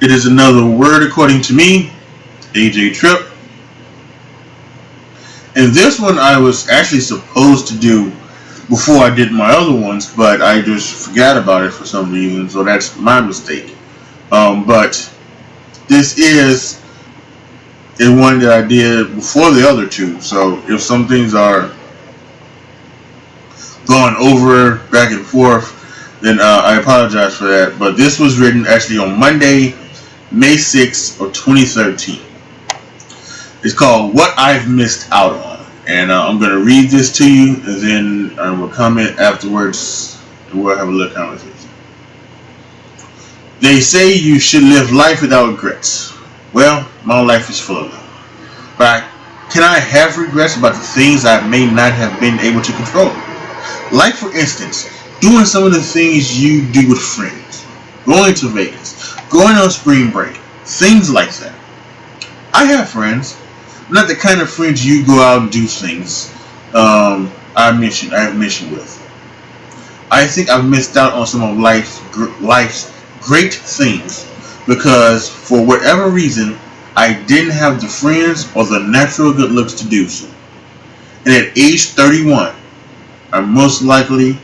It is another word according to me, AJ Trip. And this one I was actually supposed to do before I did my other ones, but I just forgot about it for some reason, so that's my mistake. But this is the one that I did before the other two, so if some things are going over back and forth, then I apologize for that. But this was written actually on Monday, May 6th of 2013. It's called What I've Missed Out On. And I'm going to read this to you, and then I will comment afterwards, and we'll have a little conversation. They say you should live life without regrets. Well, my life is full of them. But can I have regrets about the things I may not have been able to control? Like, for instance, doing some of the things you do with friends, going to Vegas, going on spring break, things like that. I have friends, not the kind of friends you go out and do things I have mentioned with. I think I've missed out on some of life's great things because for whatever reason I didn't have the friends or the natural good looks to do so. And at age 31, I most likely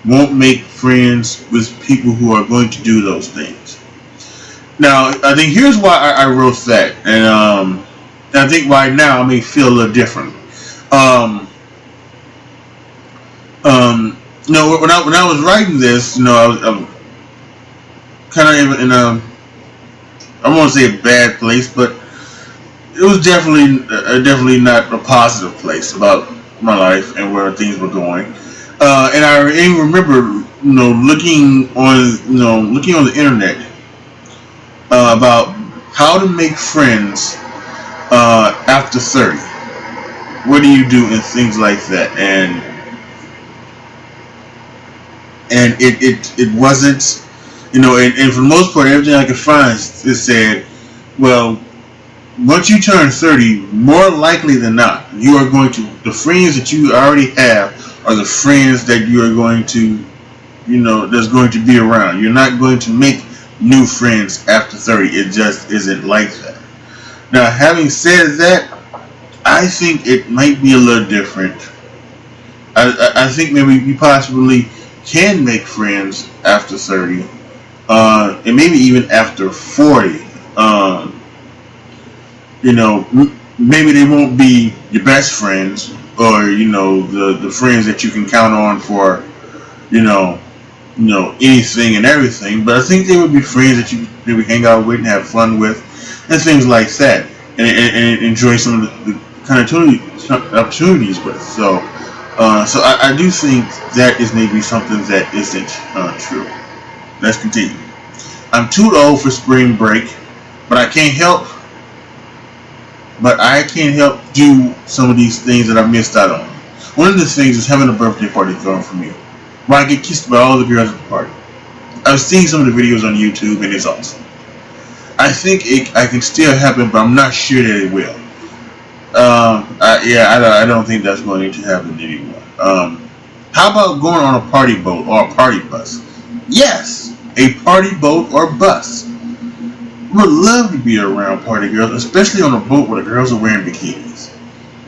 won't make friends with people who are going to do those things. Now, I think here's why I wrote that, and I think right now I may feel a little different. When I was writing this, I was kind of in a, I won't say a bad place, but it was definitely not a positive place about my life and where things were going. And I even remember, looking on the internet about how to make friends after 30. What do you do and things like that? And it wasn't, and for the most part, everything I could find it said, well, once you turn 30, more likely than not, you are going to, the friends that you already have are the friends that you are going to, that's going to be around. You're not going to make new friends after 30. It just isn't like that. Now, having said that, I think it might be a little different. I think maybe you possibly can make friends after 30, and maybe even after 40. Maybe they won't be your best friends, or the friends that you can count on for anything and everything. But I think they would be friends that you maybe hang out with and have fun with, and things like that, and enjoy some of the kind of opportunities with. So I do think that is maybe something that isn't true. Let's continue. I'm too old for spring break, but I can't help do some of these things that I missed out on. One of the things is having a birthday party thrown for me, where I get kissed by all the girls at the party. I've seen some of the videos on YouTube, and it's awesome. I think I can still happen, but I'm not sure that it will. I don't think that's going to happen anymore. How about going on a party boat or a party bus? Yes, a party boat or bus. Would love to be around party girls, especially on a boat where the girls are wearing bikinis.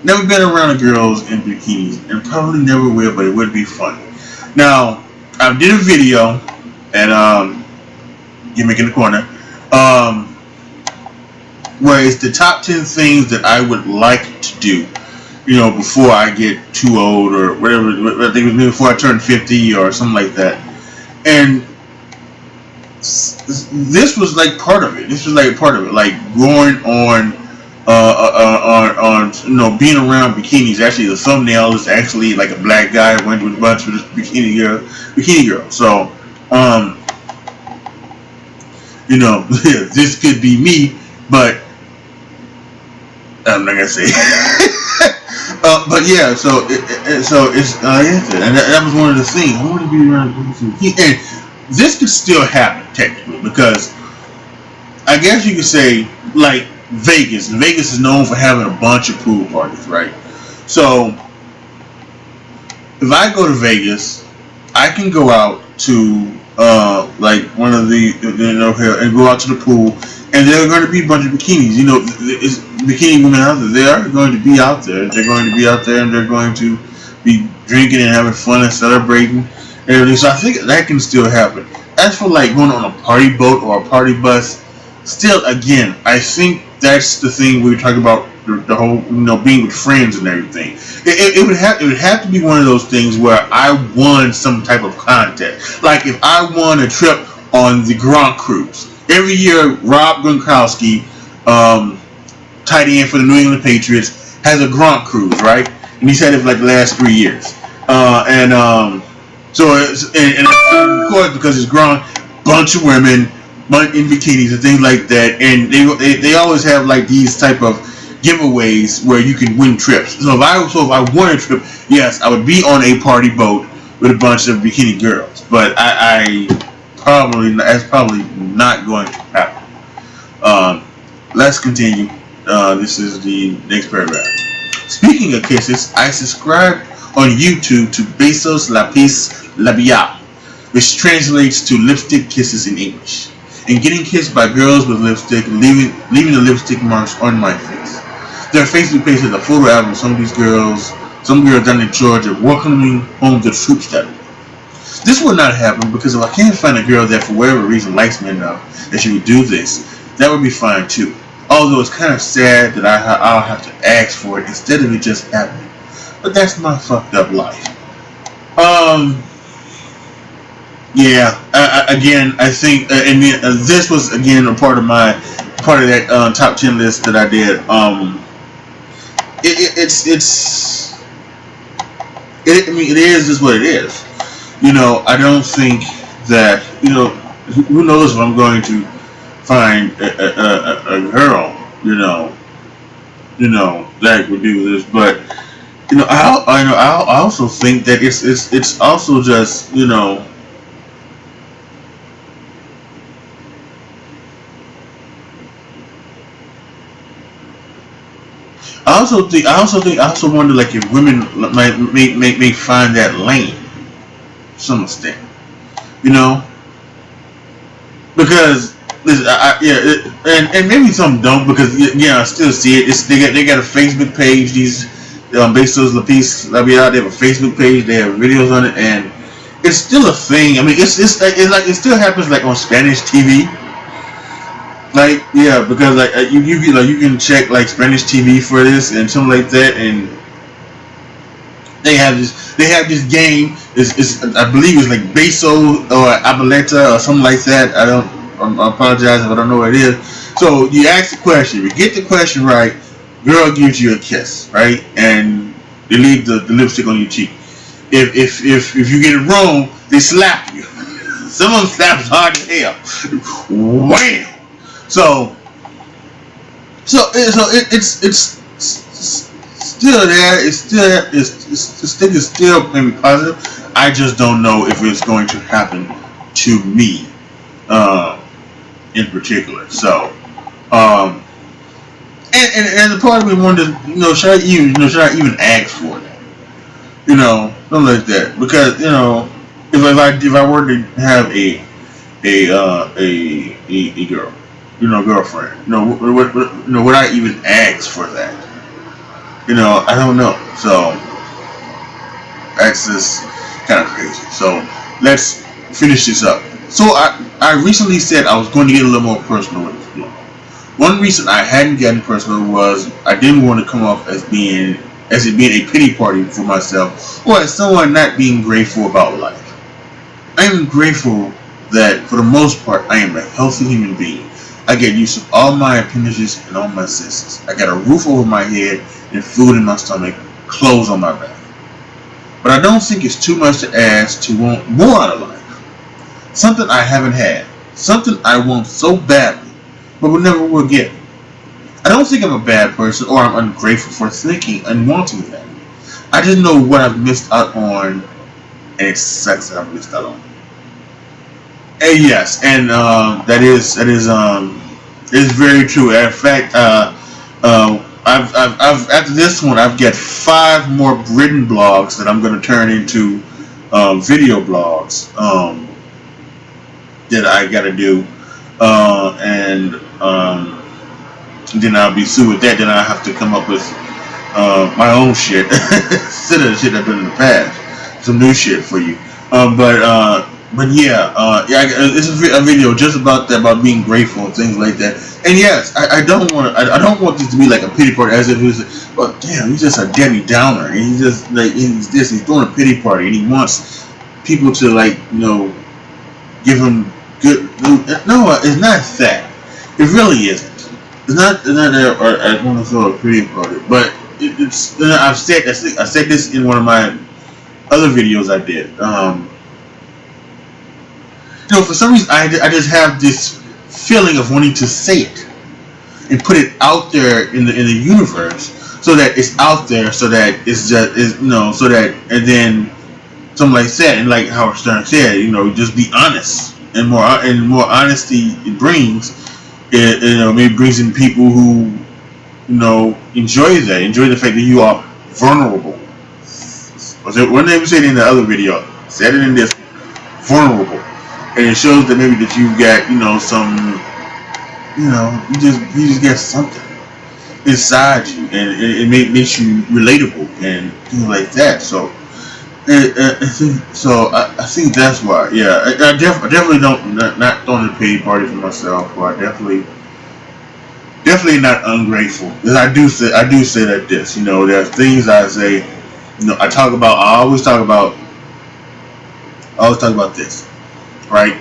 Never been around the girls in bikinis, and probably never will, but it would be fun. Now, I did a video, and gimmick in the corner, where it's the top 10 things that I would like to do, before I get too old or whatever. I think it was before I turn 50 or something like that. And this was like part of it. Like going on being around bikinis. Actually, the thumbnail is actually like a black guy went with a bunch of bikini girl. So, this could be me, but I'm not gonna say. But yeah, so it's and that was one of the things. I want to be around bikini, and this could still happen technically, because I guess you could say, like, Vegas. Vegas is known for having a bunch of pool parties, right? So if I go to Vegas, I can go out to like one of the and go out to the pool And there are going to be a bunch of bikinis. You know, it's bikini women out there. They are going to be out there. They're going to be out there, and they're going to be drinking and having fun and celebrating and everything. So I think that can still happen. As for like going on a party boat or a party bus, still, again, I think that's the thing we were talking about. The whole, being with friends and everything. It would have to be one of those things where I won some type of contest. Like if I won a trip on the Grand Cruise. Every year, Rob Gronkowski, tight end for the New England Patriots, has a Grand Cruise, right? And he's had it for like the last 3 years. So of course, because it's Gronk, bunch of women, in bikinis and things like that, and they always have like these type of giveaways where you can win trips. So if I won a trip, yes, I would be on a party boat with a bunch of bikini girls. But that's probably not going to happen. Let's continue. This is the next paragraph. Speaking of kisses, I subscribed on YouTube to Besos Lapis Labial, which translates to lipstick kisses in English. And getting kissed by girls with lipstick, leaving the lipstick marks on my face. Their Facebook page has a photo album of some girls down in Georgia welcoming home the troops that way. This will not happen because if I can't find a girl that for whatever reason likes me enough that she would do this, that would be fine too. Although it's kind of sad that I'll have to ask for it instead of it just happening. But that's my fucked up life. Yeah. Again, I think, and this was again a part of that top 10 list that I did. It is just what it is. I don't think that who knows if I'm going to find a girl, that would do this, but I also think that it's also just I also wonder like if women may find that lame to some extent, because and maybe some don't, because I still see it. They got a Facebook page. These Besos Lapis Labial, they have a Facebook page. They have videos on it, and it's still a thing. I mean, it's like it still happens like on Spanish TV. Like because like you can check like Spanish TV for this and something like that, and they have this game. I believe it's like Beso or Abaleta or something like that. I apologize if I don't know what it is. So you ask the question, you get the question right, girl gives you a kiss, right, and they leave the lipstick on your cheek. If you get it wrong, they slap you. Some of them slaps hard as hell. Wham! So it's still there. It's still maybe positive. I just don't know if it's going to happen to me, in particular. So, and the part of me wonders, should I even ask for that? Something like that, because if I were to have a girl. Girlfriend. Would I even ask for that? I don't know. So that's just kind of crazy. So let's finish this up. So I recently said I was going to get a little more personal with this blog. One reason I hadn't gotten personal was I didn't want to come off as it being a pity party for myself, or as someone not being grateful about life. I am grateful that for the most part I am a healthy human being. I get use of all my appendages and all my senses. I got a roof over my head and food in my stomach, clothes on my back. But I don't think it's too much to ask to want more out of life. Something I haven't had. Something I want so badly, but will get. I don't think I'm a bad person or I'm ungrateful for thinking and wanting that. I just know what I've missed out on, and it sucks that I've missed out on. And yes, and that is very true. In fact, I've after this one, I've got 5 more written blogs that I'm going to turn into video blogs that I got to do. and then I'll be sued with that. Then I have to come up with my own shit instead of the shit I've done in the past. Some new shit for you. But yeah, it's a video just about that, about being grateful and things like that. And yes, I don't want I don't want this to be like a pity party, as if he's like, well, damn, he's just a Debbie Downer, and he's just like he's throwing a pity party, and he wants people to, like, give him good. No, it's not that. It really isn't. It's not that I want to throw a pity party, but it's. I said this in one of my other videos I did. For some reason, I just have this feeling of wanting to say it and put it out there in the universe, so that it's out there, so that it's just so that, and then something like that, and like Howard Stern said, just be honest, and more honesty it brings. Maybe brings in people who enjoy the fact that you are vulnerable. One name said in the other video, said it in this, vulnerable. And it shows that maybe that you've got, some, you just got something inside you, and it makes you relatable and things like that. So, I think that's why. Yeah, I definitely don't not throwing a pity party for myself, but I definitely not ungrateful. Because I do say that this, there are things I say, I always talk about this. Right?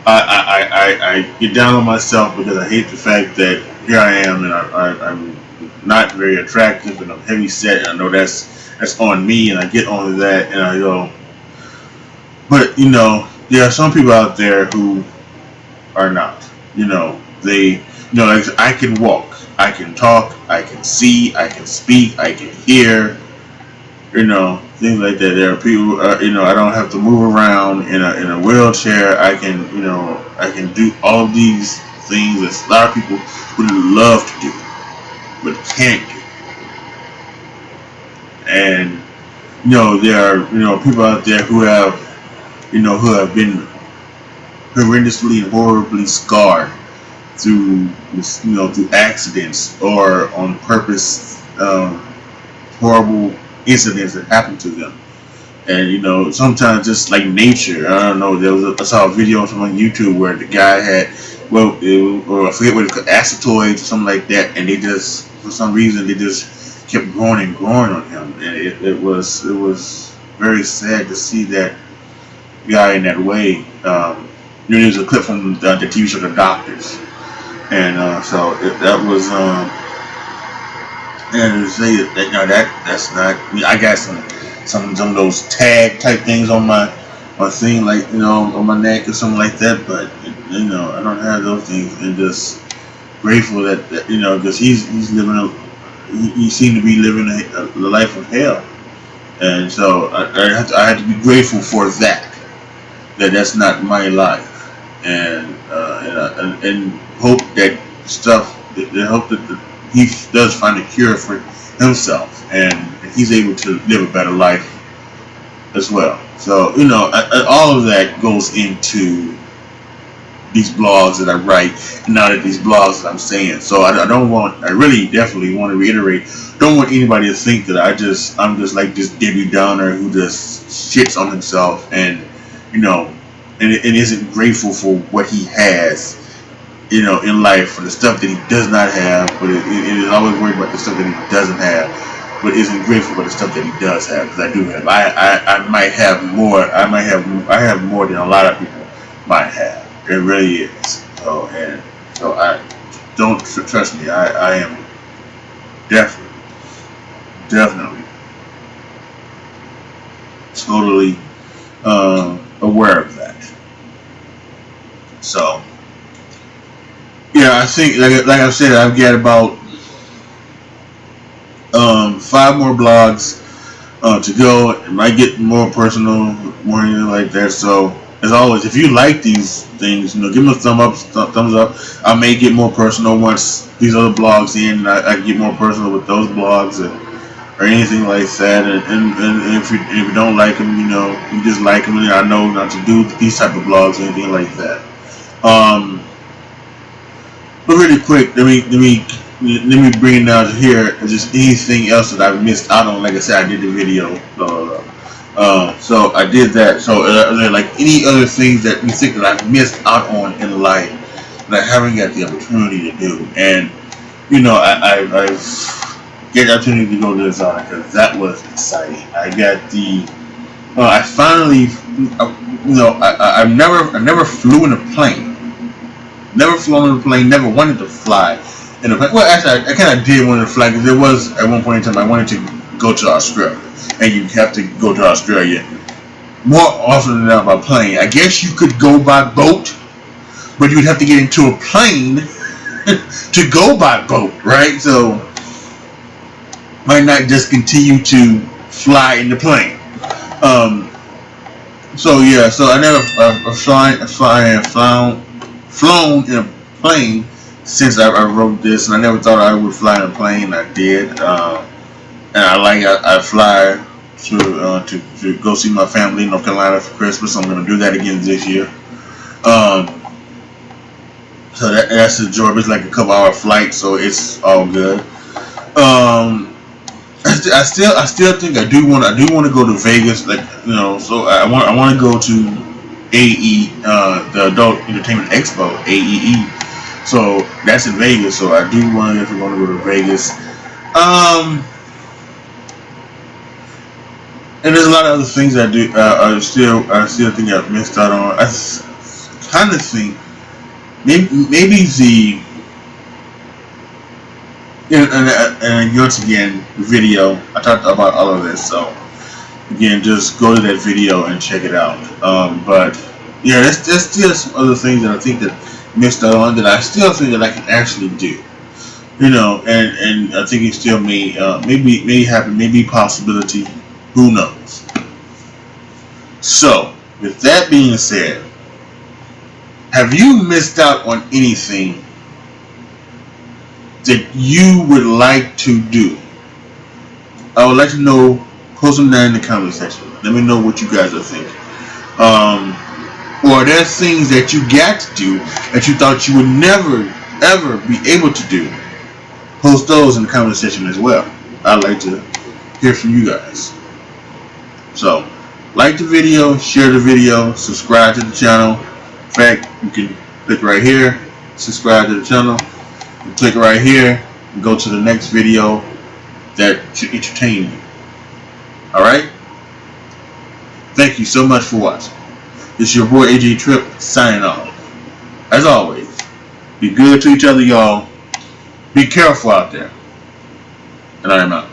I get down on myself because I hate the fact that here I am, and I'm not very attractive, and I'm heavy set, and I know that's on me, and I get onto that, and I go, but there are some people out there who are not. They like, I can walk, I can talk, I can see, I can speak, I can hear, things like that. There are people, I don't have to move around in a wheelchair. I can do all of these things that a lot of people would love to do, but can't do. And there are people out there who have been horrendously and horribly scarred through through accidents or on purpose, horrible incidents that happen to them. And sometimes just like nature, I don't know, I saw a video from on YouTube where the guy had, I forget what it's called, acetoids or something like that, and they just, for some reason, they just kept growing and growing on him, and it was very sad to see that guy in that way. There's a clip from the TV show The Doctors, and that was and to say that's not. I got some of those tag type things on my thing, like on my neck or something like that. But I don't have those things, and just grateful that because he's living he seemed to be living a life of hell, and so I had to be grateful for that. That's not my life, and hope that hope that he does find a cure for himself, and he's able to live a better life as well. So all of that goes into these blogs that I write, and now that these blogs that I'm saying. So I really definitely want to reiterate, don't want anybody to think that I'm just like this Debbie Downer who just shits on himself and and isn't grateful for what he has in life, for the stuff that he does not have, but it is always worried about the stuff that he doesn't have, but isn't grateful for the stuff that he does have. Because I do have, I might have more. I have more than a lot of people might have. It really is. So I don't trust me. I am definitely totally aware of that. So yeah, I think like I said, I've got about 5 more blogs to go. It might get more personal, more anything like that. So as always, if you like these things, give them a thumbs up. I may get more personal once these other blogs in. I get more personal with those blogs or anything like that. And if you don't like them, you just like them. And I know not to do these type of blogs or anything like that. But really quick, let me bring it down to here. Just anything else that I missed out on. Like I said, I did the video. So I did that. So like any other things that you think that I've missed out on in life that I haven't got the opportunity to do, and I've get the opportunity to go to design because that was exciting. I got the I finally I never flew in a plane. Never flown in a plane. Never wanted to fly in a plane. Well, actually, I kind of did want to fly because there was at one point in time I wanted to go to Australia, and you have to go to Australia more often than not by plane. I guess you could go by boat, but you'd have to get into a plane to go by boat, right? So might not just continue to fly in the plane. So yeah, so I never flown in a plane since I wrote this, and I never thought I would fly in a plane. I did, and I fly to go see my family in North Carolina for Christmas. I'm going to do that again this year. So that's enjoyable. It's like a couple-hour flight, so it's all good. I still think I do want to go to Vegas, like so I want to go to AE, the Adult Entertainment Expo, AEE. So that's in Vegas. So I do want to go to Vegas. And there's a lot of other things I do. I still think I've missed out on. I kind of think maybe the. And once again, the video, I talked about all of this, so again, just go to that video and check it out. But yeah, there's still some other things that I think that missed out on that I still think that I can actually do. And I think it still may happen, maybe possibility, who knows. So, with that being said, have you missed out on anything that you would like to do? I would like to know. Post them down in the comment section. Let me know what you guys are thinking. Or there's things that you got to do that you thought you would never ever be able to do. Post those in the comment section as well. I'd like to hear from you guys. So, like the video, share the video, subscribe to the channel. In fact, you can click right here, subscribe to the channel. You click right here and go to the next video that should entertain you. Alright? Thank you so much for watching. This is your boy AJ Trip signing off. As always, be good to each other, y'all. Be careful out there. And I am out.